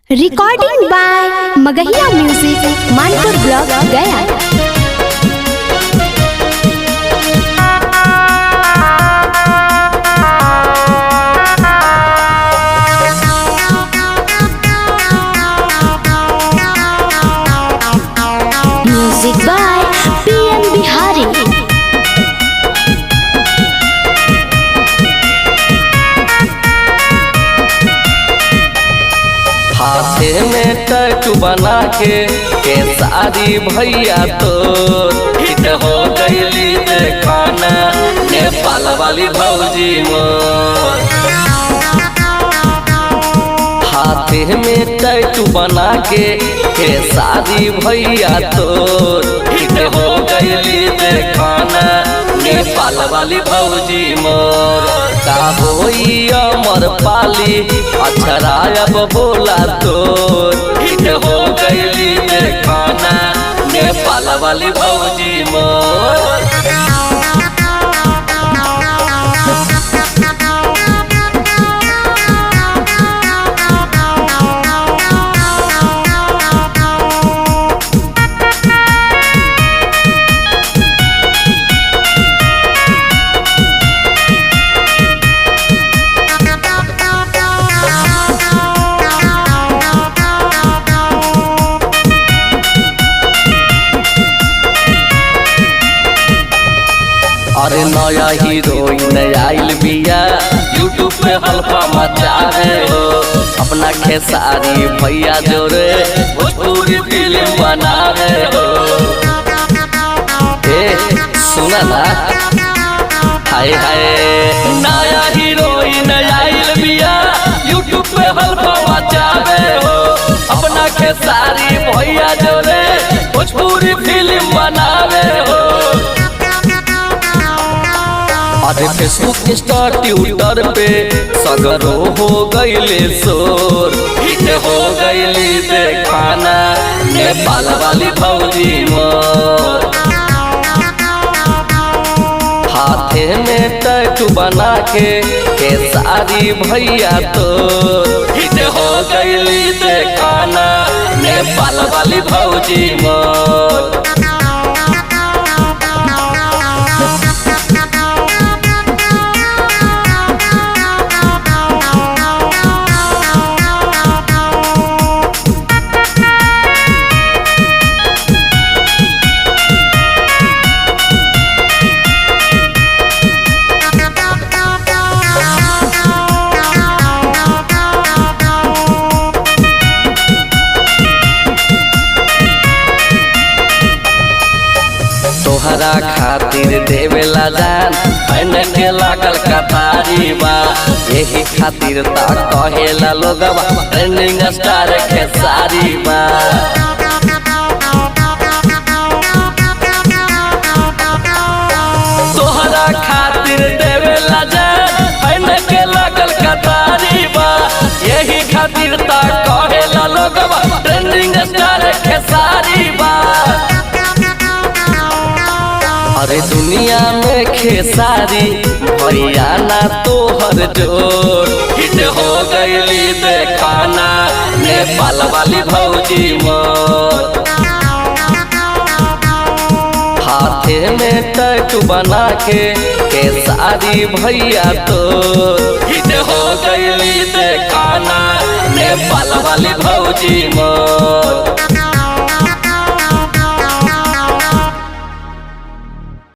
Recording by Magahiya music Manpur block Gaya. Music by PM Bihari. हाथे में tattoo बना के सारी भैया तो हिट हो गईली देखाना नेपाल वाली भौजी मोर। हाथे में टैटू बना के सारी भैया तो हिट हो गईली देखाना नेपाल वाली भौजी मोर। का होई अमर पाली अक्षरायब बोला तोर हिट हो गईली देखाना नेपाल वाली भौजी मोर। अरे नया हीरोइन आइल बिया यूट्यूब पे हल्का मचावे हो अपना खेसारी भैया जोरे भोजपुरी फिल्म बनावे हो। सुना ना हाय हाय नया हीरोइन आइल बिया यूट्यूब पे हल्का मचावे हो अपना खेसारी भैया जोरे भोजपुरी फिल्म बनावे हो। अरे फेसबुक इंस्टा ट्विटर पे सगरो हो गईले शोर हिट हो गईली देखाना नेपाल वाली भौजी मोर। हाथे में टैटू बना के सारी भैया तो हिट हो गईली देखाना नेपाल वाली भौजी मोर। तोहरा खातिर देवेला जान पहने के लागल कतारी बा यही खातिर ता कहेला लोगवा ट्रेंडिंग स्टार खेसारी बा। तोहरा खातिर देवेला जान पहने के लागल कतारी बा यही खातिर ता कहेला लोगवा ट्रेंडिंग स्टार खेसारी बा। अरे दुनिया में खेसारी भैया ना तोहर जोर हिट हो गईली देखाना नेपाल वाली भौजी मोर। हाथे में टैटू बना के सारी भैया तो हिट हो गईली देखाना नेपाल वाली भौजी मोर।